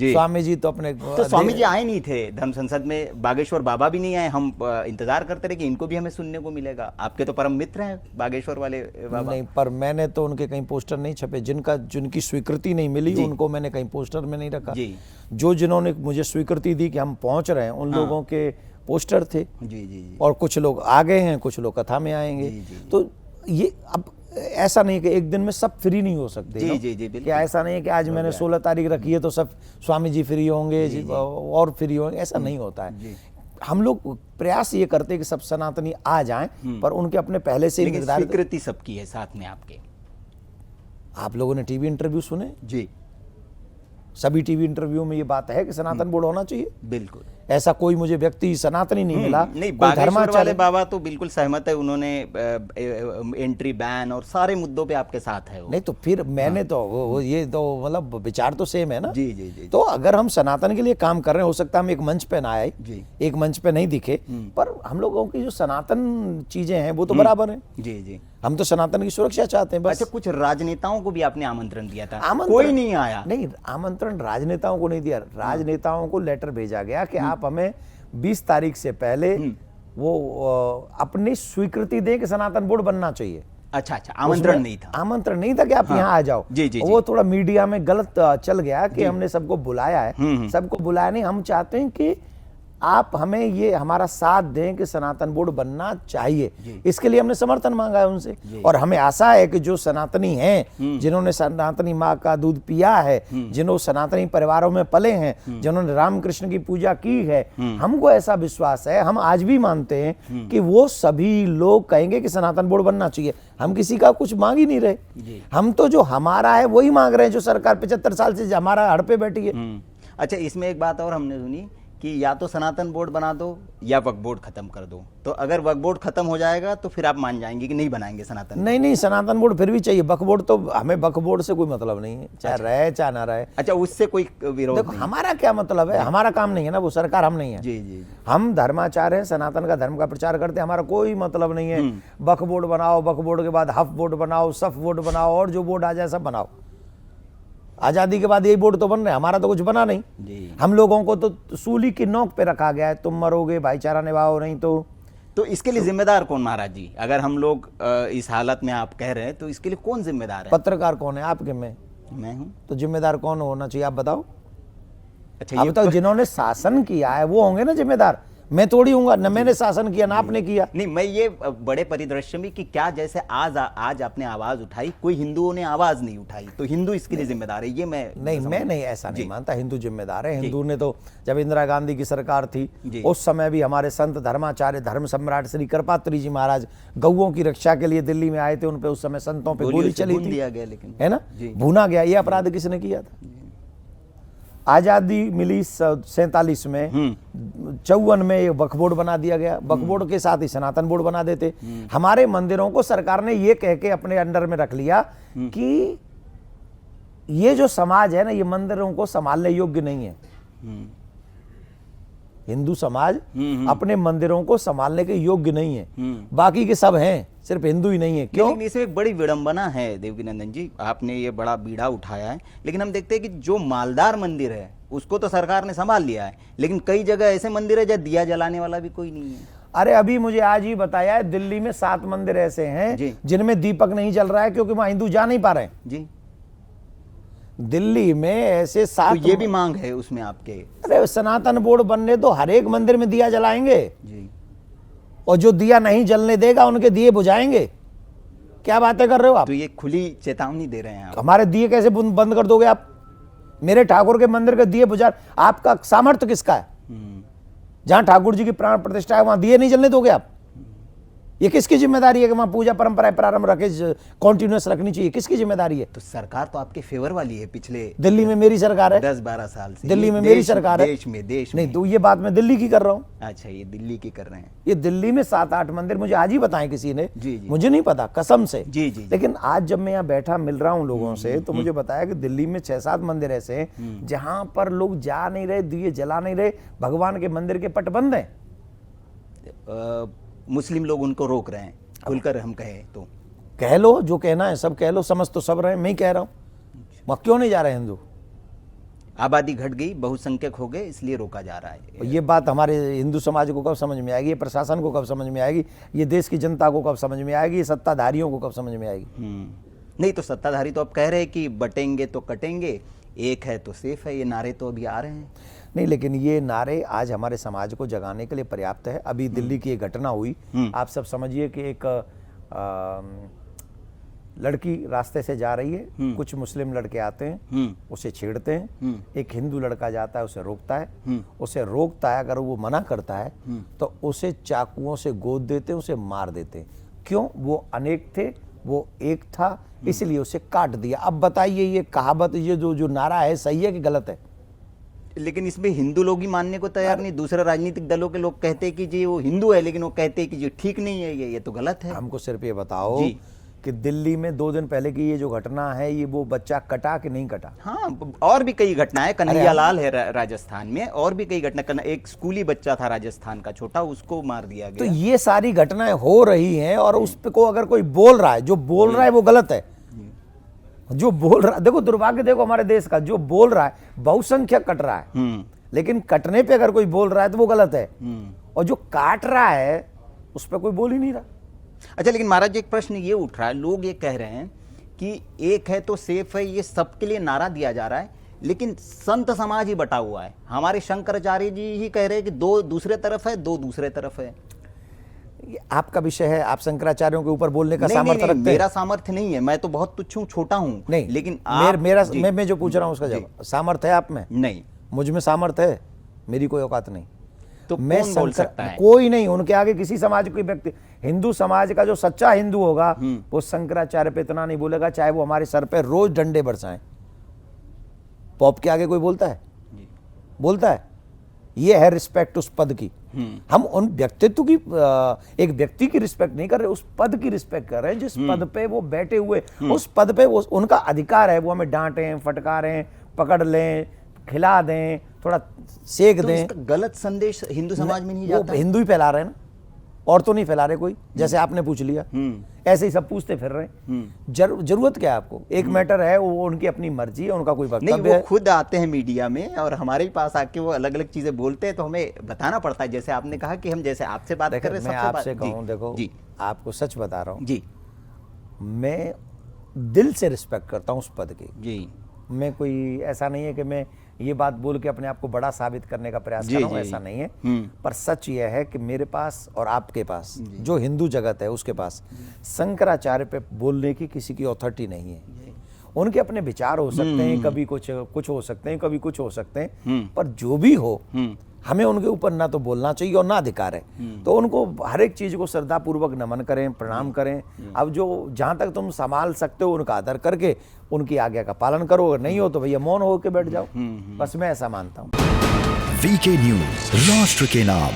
स्वामी जी तो अपने तो स्वामी जी आए नहीं थे धर्म संसद में, बागेश्वर बाबा भी नहीं आए। हम इंतजार करते रहे कि इनको भी हमें सुनने को मिलेगा। आपके तो परम मित्र हैं बागेश्वर वाले बाबा। नहीं, पर मैंने तो उनके कहीं पोस्टर नहीं छपे। जिनकी स्वीकृति नहीं मिली उनको मैंने कहीं पोस्टर में नहीं रखा। जो जिन्होंने मुझे स्वीकृति दी कि हम पहुंच रहे हैं, उन लोगों के पोस्टर थे। जी। और कुछ लोग आ गए हैं, कुछ लोग कथा में आएंगे। तो ये अब ऐसा नहीं कि एक दिन में सब फ्री नहीं हो सकते। जी कि ऐसा नहीं है कि आज मैंने 16 तारीख रखी है तो सब स्वामी जी फ्री होंगे और फ्री होंगे, ऐसा नहीं होता है। हम लोग प्रयास ये करते हैं कि सब सनातनी आ जाएं, पर उनके अपने पहले से निर्धारित स्वीकृति सबकी है साथ में आपके। आप लोगों ने टीवी इंटरव्यू सुने जी, सभी टीवी इंटरव्यू में ये बात है कि सनातन बोर्ड होना चाहिए। बिल्कुल ऐसा कोई मुझे व्यक्ति सनातनी नहीं मिला। नहीं, बागेश्वर वाले बाबा तो बिल्कुल सहमत है, उन्होंने एंट्री बैन और सारे मुद्दों पे आपके साथ है वो। नहीं तो फिर मैंने तो ये तो मतलब विचार तो सेम है ना। जी। तो अगर हम सनातन के लिए काम कर रहे हैं, हो सकता है हम एक मंच पे ना आए, एक मंच पे नहीं दिखे, पर हम लोगों की जो सनातन चीजें हैं वो तो बराबर है। जी। हम तो सनातन की सुरक्षा चाहते हैं बस। अच्छा, कुछ राजनेताओं को भी आपने आमंत्रण दिया था, कोई नहीं आया? नहीं, आमंत्रण राजनेताओं को नहीं दिया। राजनेताओं को लेटर भेजा गया कि आप हमें 20 तारीख से पहले वो अपनी स्वीकृति दें कि सनातन बोर्ड बनना चाहिए। अच्छा, आमंत्रण नहीं था? आमंत्रण नहीं था कि आप यहाँ आ जाओ। जी। वो थोड़ा मीडिया में गलत चल गया कि हमने सबको बुलाया है। सबको बुलाया नहीं, हम चाहते हैं कि आप हमें ये हमारा साथ दें कि सनातन बोर्ड बनना चाहिए। इसके लिए हमने समर्थन मांगा है उनसे, और हमें आशा है कि जो सनातनी हैं, जिन्होंने सनातनी माँ का दूध पिया है, जिन्होंने सनातनी परिवारों में पले हैं, जिन्होंने रामकृष्ण की पूजा की है, हमको ऐसा विश्वास है, हम आज भी मानते हैं कि वो सभी लोग कहेंगे कि सनातन बोर्ड बनना चाहिए। हम किसी का कुछ मांग ही नहीं रहे। हम तो जो हमारा है वही मांग रहे हैं, जो सरकार 75 साल से हमारा हड़ पे बैठी है। अच्छा, इसमें एक बात और हमने सुनी कि या तो सनातन बोर्ड बना दो या वक्फ बोर्ड खत्म कर दो। तो अगर वक्फ बोर्ड खत्म हो जाएगा तो फिर आप मान जाएंगे कि नहीं बनाएंगे सनातन? नहीं, सनातन बोर्ड फिर भी चाहिए। वक्फ बोर्ड तो हमें वक्फ बोर्ड से कोई मतलब नहीं है, चाहे रहे चाहे ना रहे। अच्छा, उससे कोई विरोध? देखो, हमारा क्या मतलब है, हमारा काम नहीं है ना, वो सरकार हम नहीं है। जी। हम धर्माचार्य हैं, सनातन का धर्म का प्रचार करते हैं, हमारा कोई मतलब नहीं है वक्फ बोर्ड बनाओ, वक्फ बोर्ड के बाद हफ बोर्ड बनाओ, सफ बोर्ड बनाओ, और जो बोर्ड आ जाए सब बनाओ। आजादी के बाद यही बोर्ड तो बन रहे, हमारा तो कुछ बना नहीं। हम लोगों को तो सूली की नोक पे रखा गया है, तुम मरोगे भाईचारा निभाओ, नहीं तो इसके लिए जिम्मेदार कौन महाराज जी? अगर हम लोग इस हालत में आप कह रहे हैं तो इसके लिए कौन जिम्मेदार है? पत्रकार कौन है आपके में? मैं हूं। तो जिम्मेदार कौन होना चाहिए आप बताओ? अच्छा, आप बताओ, जिन्होंने शासन किया है वो होंगे ना जिम्मेदार। मैं थोड़ी हूँगा, न मैंने शासन किया ना आपने किया। नहीं, मैं ये बड़े परिदृश्य में कि क्या जैसे आज आपने आवाज उठाई, कोई हिंदुओं ने आवाज नहीं उठाई, तो हिंदू इसके लिए जिम्मेदार है? ये मैं नहीं ऐसा नहीं मानता। हिंदू जिम्मेदार है। हिंदू ने तो जब इंदिरा गांधी की सरकार थी उस समय भी हमारे संत धर्माचार्य धर्म सम्राट श्री कृपात्री जी महाराज गौओं की रक्षा के लिए दिल्ली में आए थे। उन पे उस समय संतों पे गोली चली थी, लेकिन है ना, भूना गया। ये अपराध किसने किया था? आजादी मिली 47 में, 54 में वक्फ बोर्ड बना दिया गया। वक्फ बोर्ड के साथ ही सनातन बोर्ड बना देते। हमारे मंदिरों को सरकार ने ये कह के अपने अंडर में रख लिया कि ये जो समाज है ना, ये मंदिरों को संभालने योग्य नहीं है। हिंदू समाज अपने मंदिरों को संभालने के योग्य नहीं है। बाकी के सब हैं, सिर्फ हिंदू ही नहीं है। क्यों? लेकिन इसमें एक बड़ी विडंबना है देवकीनंदन जी, आपने ये बड़ा बीड़ा उठाया है। लेकिन हम देखते हैं कि जो मालदार मंदिर है उसको तो सरकार ने संभाल लिया है, लेकिन कई जगह ऐसे मंदिर है जहाँ दिया जलाने वाला भी कोई नहीं है। अरे अभी मुझे आज ही बताया है, दिल्ली में 7 मंदिर ऐसे हैं जिनमें दीपक नहीं जल रहा है क्योंकि वहां हिंदू जा नहीं पा रहे हैं। जी, दिल्ली में ऐसे 7। तो ये भी मांग है उसमें आपके? अरे सनातन बोर्ड बनने तो हर एक मंदिर में दिया जलाएंगे जी, और जो दिया नहीं जलने देगा उनके दिए बुझाएंगे। क्या बातें कर रहे हो आप? तो ये खुली चेतावनी दे रहे हैं आप? हमारे दिए कैसे बंद कर दोगे आप? मेरे ठाकुर के मंदिर के दिए बुझा, आपका सामर्थ्य किसका है? जहां ठाकुर जी की प्राण प्रतिष्ठा है वहां दिए नहीं जलने दोगे आप? ये किसकी जिम्मेदारी है कि वहां पूजा परंपराएं प्रारंभ रखे कॉन्टिन्यूअस रखनी चाहिए? किसकी जिम्मेदारी है? तो सरकार तो आपके फेवर वाली है पिछले दिल्ली में मेरी सरकार है 10-12 साल से। दिल्ली में मेरी सरकार है। देश में नहीं, तो ये बात मैं दिल्ली की कर रहा हूँ। अच्छा, ये दिल्ली की कर रहे हैं। ये दिल्ली में 7-8 मंदिर मुझे आज ही बताए किसी ने। जी। मुझे नहीं पता कसम से। जी। लेकिन आज जब मैं यहाँ बैठा मिल रहा हूँ लोगों से, तो मुझे बताया कि दिल्ली में 6-7 मंदिर ऐसे हैं जहां पर लोग जा नहीं रहे, दिए जला नहीं रहे, भगवान के मंदिर के पट बंद हैं। मुस्लिम लोग उनको रोक रहे हैं, खुलकर हम कहें तो? कह लो, जो कहना है सब कह लो, समझ तो सब रहे, मैं ही कह रहा हूँ। वहां क्यों नहीं जा रहे हिंदू? आबादी घट गई, बहुसंख्यक हो गए, इसलिए रोका जा रहा है। ये बात हमारे हिंदू समाज को कब समझ में आएगी, ये प्रशासन को कब समझ में आएगी, ये देश की जनता को कब समझ में आएगी, ये सत्ताधारियों को कब समझ में आएगी? नहीं तो सत्ताधारी तो अब कह रहे हैं कि बटेंगे तो कटेंगे, एक है तो सेफ है, ये नारे तो अभी आ रहे हैं। नहीं, लेकिन ये नारे आज हमारे समाज को जगाने के लिए पर्याप्त है। अभी दिल्ली की एक घटना हुई, आप सब समझिए कि एक लड़की रास्ते से जा रही है, कुछ मुस्लिम लड़के आते हैं, उसे छेड़ते हैं, एक हिंदू लड़का जाता है, उसे रोकता है, अगर वो मना करता है तो उसे चाकुओं से गोद देते हैं, उसे मार देते हैं। क्यों? वो अनेक थे, वो एक था, इसलिए उसे काट दिया। अब बताइए ये कहावत, ये जो नारा है, सही है कि गलत है? लेकिन इसमें हिंदू लोग ही मानने को तैयार नहीं। दूसरे राजनीतिक दलों के लोग कहते हैं कि जी वो हिंदू है, लेकिन वो कहते हैं कि जी ठीक नहीं है, ये तो गलत है। हमको सिर्फ ये बताओ कि दिल्ली में 2 दिन पहले की ये जो घटना है, ये वो बच्चा कटा कि नहीं कटा? हाँ, और भी कई घटनाएं, कन्हैयालाल है राजस्थान में, और भी कई घटना, एक स्कूली बच्चा था राजस्थान का छोटा, उसको मार दिया गया। तो ये सारी घटनाएं हो रही हैं, और उस पे को अगर कोई बोल रहा है, जो बोल रहा है वो गलत है। जो बोल रहा, देखो दुर्भाग्य देखो हमारे देश का, जो बोल रहा है बहुसंख्यक कट रहा है, लेकिन कटने पे अगर कोई बोल रहा है तो वो गलत है, और जो काट रहा है उस पर कोई बोल ही नहीं रहा। अच्छा, लेकिन महाराज एक प्रश्न ये उठ रहा है, लोग ये कह रहे हैं कि एक है तो सेफ है, ये सबके लिए नारा दिया जा रहा है, लेकिन संत समाज ही बटा हुआ है। हमारे शंकराचार्य जी ही कह रहे हैं कि 2 दूसरे तरफ है, 2 दूसरे तरफ है। ये आपका विषय है, आप शंकराचार्यों के ऊपर बोलने का सामर्थ्य रखते हैं। मेरा सामर्थ्य नहीं है, मैं तो बहुत तुच्छ हूँ, छोटा हूँ। नहीं, लेकिन मैं जो पूछ रहा हूँ उसका जवाब, सामर्थ्य है आप में? नहीं, मुझ में सामर्थ्य है, मेरी कोई औकात नहीं। तो मैं कौन बोल सकता है? कोई नहीं, उनके आगे किसी समाज के व्यक्ति, हिंदू समाज का जो सच्चा हिंदू होगा वो शंकराचार्य पे इतना नहीं बोलेगा, चाहे वो हमारे सर पे रोज डंडे बरसाएं। पॉप के आगे कोई बोलता है? बोलता है? ये है रिस्पेक्ट उस पद की। हम उन व्यक्तित्व की, एक व्यक्ति की रिस्पेक्ट नहीं कर रहे, उस पद की रिस्पेक्ट कर रहे हैं, जिस पद पे वो बैठे हुए, उस पद पे वो उनका अधिकार है, वो हमें डांटें, फटकारें, पकड़ लें, खिला दें, थोड़ा सेक दें। इसका गलत संदेश हिंदू समाज में नहीं जाता? हिंदू ही फैला रहे हैं ना, और तो नहीं फैला रहे कोई, जैसे आपने पूछ लिया ऐसे ही सब पूछते फिर रहे हैं। जरूरत क्या है आपको? एक मैटर है, वो उनकी अपनी मर्जी है, उनका कोई वक्तव्य नहीं, वो खुद आते हैं मीडिया में और हमारे पास आके वो अलग अलग चीजें बोलते हैं, तो हमें बताना पड़ता है। जैसे आपने कहा कि हम जैसे आपसे बात कर रहे हैं, मैं आपसे कहूं, देखो जी, आपको सच बता रहा हूं जी, मैं दिल से रिस्पेक्ट करता हूं उस पद की। जी, मैं कोई ऐसा नहीं है कि मैं ये बात बोल के अपने आप को बड़ा साबित करने का प्रयास कर रहा हूं, ऐसा नहीं है। पर सच यह है कि मेरे पास और आपके पास, जो हिंदू जगत है उसके पास, शंकराचार्य पे बोलने की किसी की अथॉरिटी नहीं है। उनके अपने विचार हो सकते हैं, कभी कुछ हो सकते हैं, कभी कुछ हो सकते हैं, पर जो भी हो हमें उनके ऊपर ना तो बोलना चाहिए और ना अधिकार है। तो उनको हर एक चीज को श्रद्धा पूर्वक नमन करें, प्रणाम करें। अब जो जहां तक तुम संभाल सकते हो उनका आदर करके उनकी आज्ञा का पालन करो, अगर नहीं हो तो भैया मौन होकर बैठ जाओ। बस मैं ऐसा मानता हूं। वीके न्यूज, राष्ट्र के नाम।